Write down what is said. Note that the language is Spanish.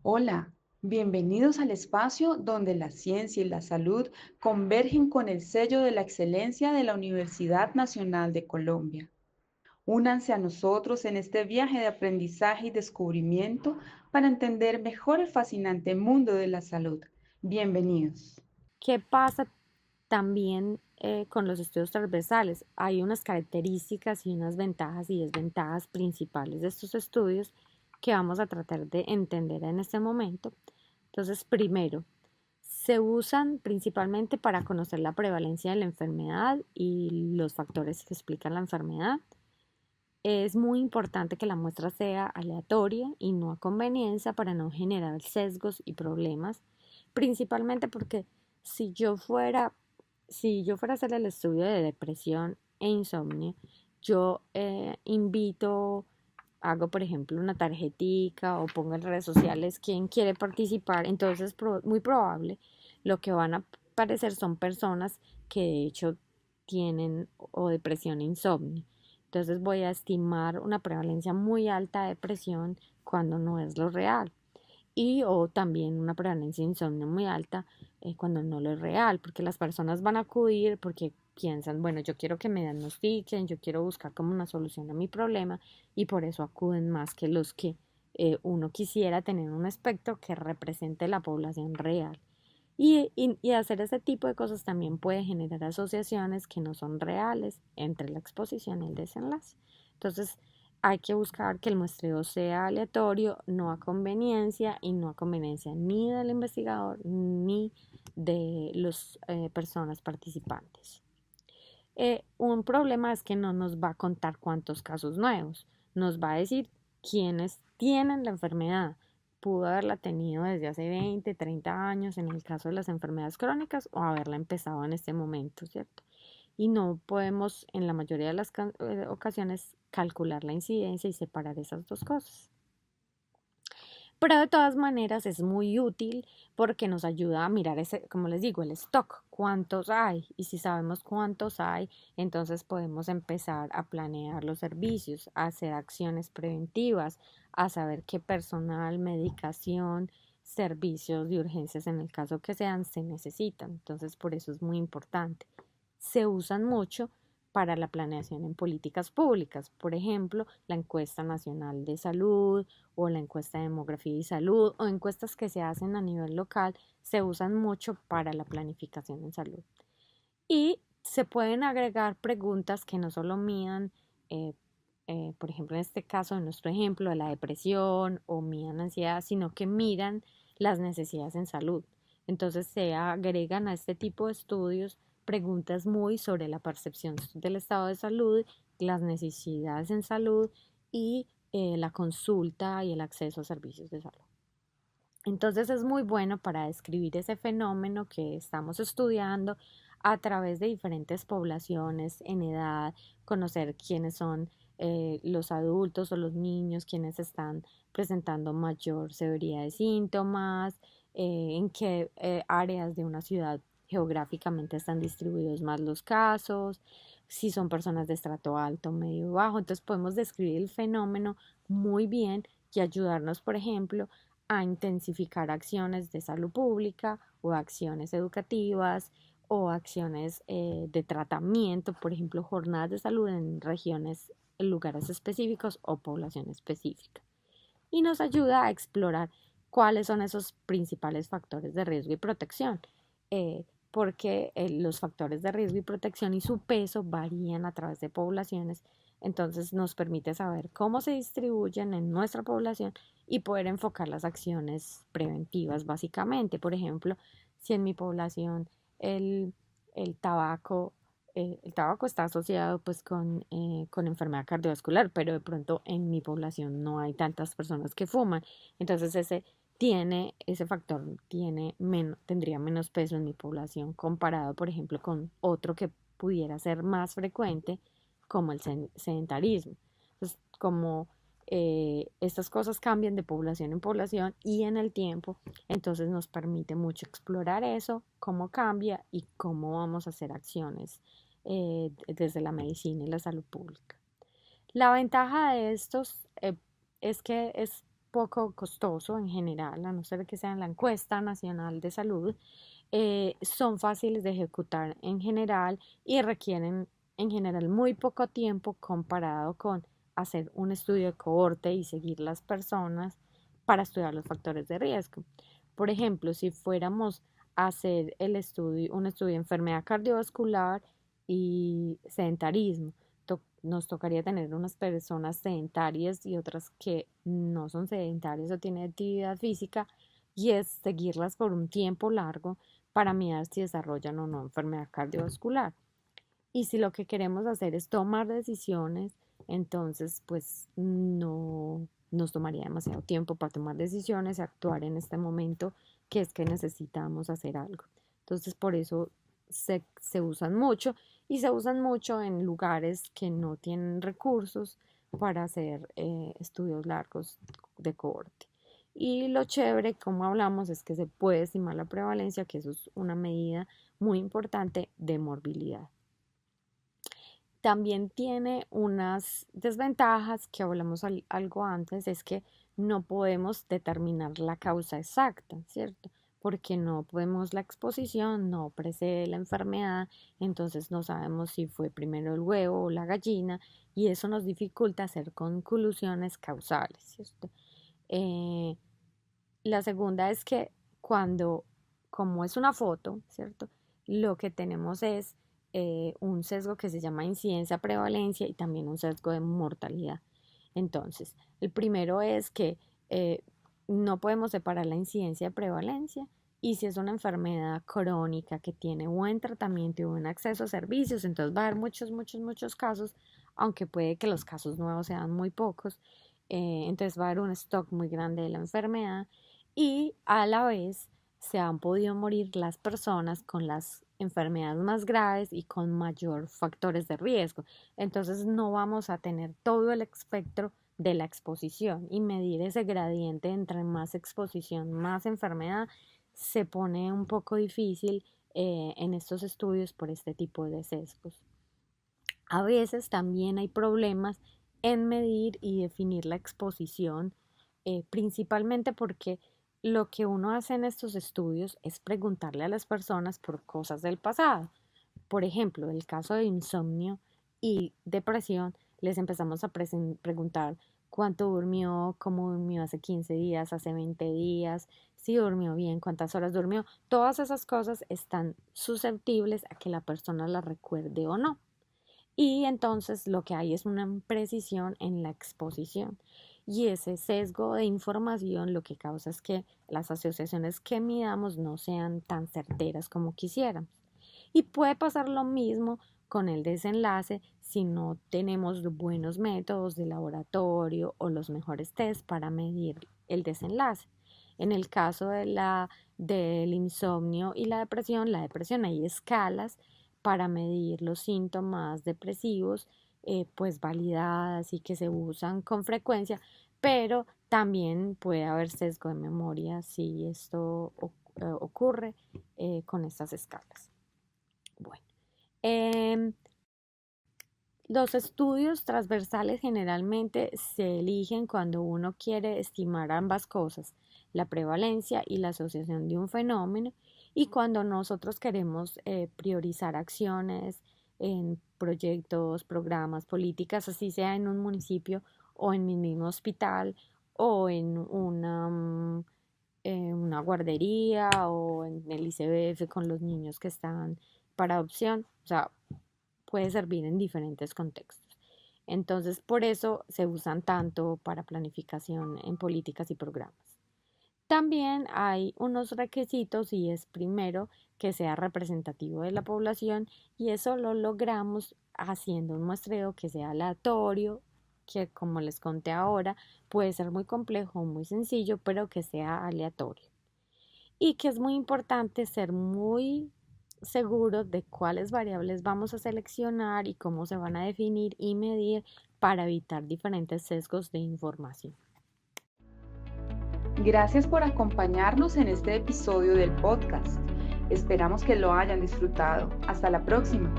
Hola, bienvenidos al espacio donde la ciencia y la salud convergen con el sello de la excelencia de la Universidad Nacional de Colombia. Únanse a nosotros en este viaje de aprendizaje y descubrimiento para entender mejor el fascinante mundo de la salud. Bienvenidos. ¿Qué pasa también con los estudios transversales? Hay unas características y unas ventajas y desventajas principales de estos estudios que vamos a tratar de entender en este momento. Entonces, primero, se usan principalmente para conocer la prevalencia de la enfermedad y los factores que explican la enfermedad. Es muy importante que la muestra sea aleatoria y no a conveniencia para no generar sesgos y problemas, principalmente porque si yo fuera, si yo fuera a hacer el estudio de depresión e insomnio, yo invito, hago por ejemplo una tarjetica o pongo en redes sociales quién quiere participar, entonces muy probable lo que van a aparecer son personas que de hecho tienen o depresión e insomnio. Entonces voy a estimar una prevalencia muy alta de depresión cuando no es lo real. Y o también una prevalencia de insomnio muy alta cuando no lo es real, porque las personas van a acudir porque piensan, bueno, yo quiero que me diagnostiquen, yo quiero buscar como una solución a mi problema y por eso acuden más que los que uno quisiera tener un espectro que represente la población real. Y hacer ese tipo de cosas también puede generar asociaciones que no son reales entre la exposición y el desenlace. Entonces, hay que buscar que el muestreo sea aleatorio, no a conveniencia y no a conveniencia ni del investigador ni de las personas participantes. Un problema es que no nos va a contar cuántos casos nuevos, nos va a decir quiénes tienen la enfermedad. Pudo haberla tenido desde hace 20, 30 años en el caso de las enfermedades crónicas o haberla empezado en este momento, ¿cierto? Y no podemos en la mayoría de las ocasiones calcular la incidencia y separar esas dos cosas. Pero de todas maneras es muy útil porque nos ayuda a mirar ese, como les digo, el stock, cuántos hay. Y si sabemos cuántos hay, entonces podemos empezar a planear los servicios, a hacer acciones preventivas, a saber qué personal, medicación, servicios de urgencias en el caso que sean, se necesitan. Entonces por eso es muy importante. Se usan mucho para la planeación en políticas públicas, por ejemplo, la encuesta nacional de salud o la encuesta de demografía y salud o encuestas que se hacen a nivel local se usan mucho para la planificación en salud. Y se pueden agregar preguntas que no solo midan, eh, por ejemplo, en este caso, en nuestro ejemplo, de la depresión o midan ansiedad, sino que miran las necesidades en salud. Entonces se agregan a este tipo de estudios preguntas muy sobre la percepción del estado de salud, las necesidades en salud y la consulta y el acceso a servicios de salud. Entonces es muy bueno para describir ese fenómeno que estamos estudiando a través de diferentes poblaciones en edad, conocer quiénes son los adultos o los niños, quienes están presentando mayor severidad de síntomas, en qué áreas de una ciudad geográficamente están distribuidos más los casos, si son personas de estrato alto, medio, bajo. Entonces podemos describir el fenómeno muy bien y ayudarnos, por ejemplo, a intensificar acciones de salud pública o acciones educativas o acciones de tratamiento, por ejemplo, jornadas de salud en regiones, en lugares específicos o población específica. Y nos ayuda a explorar cuáles son esos principales factores de riesgo y protección, porque los factores de riesgo y protección y su peso varían a través de poblaciones, entonces nos permite saber cómo se distribuyen en nuestra población y poder enfocar las acciones preventivas básicamente. Por ejemplo, si en mi población el, el tabaco el tabaco está asociado pues con enfermedad cardiovascular, pero de pronto en mi población no hay tantas personas que fuman, entonces ese factor tendría menos peso en mi población comparado, por ejemplo, con otro que pudiera ser más frecuente, como el sedentarismo. Entonces, como estas cosas cambian de población en población y en el tiempo, entonces nos permite mucho explorar eso, cómo cambia y cómo vamos a hacer acciones desde la medicina y la salud pública. La ventaja de estos es que es poco costoso en general, a no ser que sea en la encuesta nacional de salud, son fáciles de ejecutar en general y requieren en general muy poco tiempo comparado con hacer un estudio de cohorte y seguir las personas para estudiar los factores de riesgo. Por ejemplo, si fuéramos a hacer un estudio de enfermedad cardiovascular y sedentarismo, nos tocaría tener unas personas sedentarias y otras que no son sedentarias o tienen actividad física y es seguirlas por un tiempo largo para mirar si desarrollan o no enfermedad cardiovascular. Y si lo que queremos hacer es tomar decisiones, entonces pues no nos tomaría demasiado tiempo para tomar decisiones y actuar en este momento que es que necesitamos hacer algo. Entonces por eso se usan mucho y se usan mucho en lugares que no tienen recursos para hacer estudios largos de cohorte. Y lo chévere, como hablamos, es que se puede estimar la prevalencia, que eso es una medida muy importante de morbilidad. También tiene unas desventajas que hablamos algo antes, es que no podemos determinar la causa exacta, ¿cierto? Porque no podemos la exposición, no precede la enfermedad, entonces no sabemos si fue primero el huevo o la gallina y eso nos dificulta hacer conclusiones causales, ¿cierto? La segunda es que como es una foto, ¿cierto? Lo que tenemos es un sesgo que se llama incidencia-prevalencia y también un sesgo de mortalidad. Entonces, el primero es que no podemos separar la incidencia de prevalencia y si es una enfermedad crónica que tiene buen tratamiento y buen acceso a servicios, entonces va a haber muchos casos, aunque puede que los casos nuevos sean muy pocos, entonces va a haber un stock muy grande de la enfermedad y a la vez se han podido morir las personas con las enfermedades más graves y con mayor factores de riesgo. Entonces no vamos a tener todo el espectro de la exposición y medir ese gradiente entre más exposición, más enfermedad, se pone un poco difícil en estos estudios por este tipo de sesgos. A veces también hay problemas en medir y definir la exposición, principalmente porque lo que uno hace en estos estudios es preguntarle a las personas por cosas del pasado. Por ejemplo, en el caso de insomnio y depresión, les empezamos a preguntar cuánto durmió, cómo durmió hace 15 días, hace 20 días, si durmió bien, cuántas horas durmió. Todas esas cosas están susceptibles a que la persona las recuerde o no. Y entonces lo que hay es una imprecisión en la exposición. Y ese sesgo de información lo que causa es que las asociaciones que midamos no sean tan certeras como quisiéramos. Y puede pasar lo mismo con el desenlace si no tenemos buenos métodos de laboratorio o los mejores test para medir el desenlace. En el caso del insomnio y la depresión hay escalas para medir los síntomas depresivos, pues validadas y que se usan con frecuencia, pero también puede haber sesgo de memoria si esto ocurre con estas escalas. Bueno, los estudios transversales generalmente se eligen cuando uno quiere estimar ambas cosas, la prevalencia y la asociación de un fenómeno, y cuando nosotros queremos priorizar acciones en proyectos, programas, políticas, así sea en un municipio o en mi mismo hospital o en una guardería o en el ICBF con los niños que están para adopción, o sea, puede servir en diferentes contextos. Entonces, por eso se usan tanto para planificación en políticas y programas. También hay unos requisitos y es primero que sea representativo de la población y eso lo logramos haciendo un muestreo que sea aleatorio, que como les conté ahora puede ser muy complejo o muy sencillo, pero que sea aleatorio. Y que es muy importante ser muy seguros de cuáles variables vamos a seleccionar y cómo se van a definir y medir para evitar diferentes sesgos de información. Gracias por acompañarnos en este episodio del podcast. Esperamos que lo hayan disfrutado. Hasta la próxima.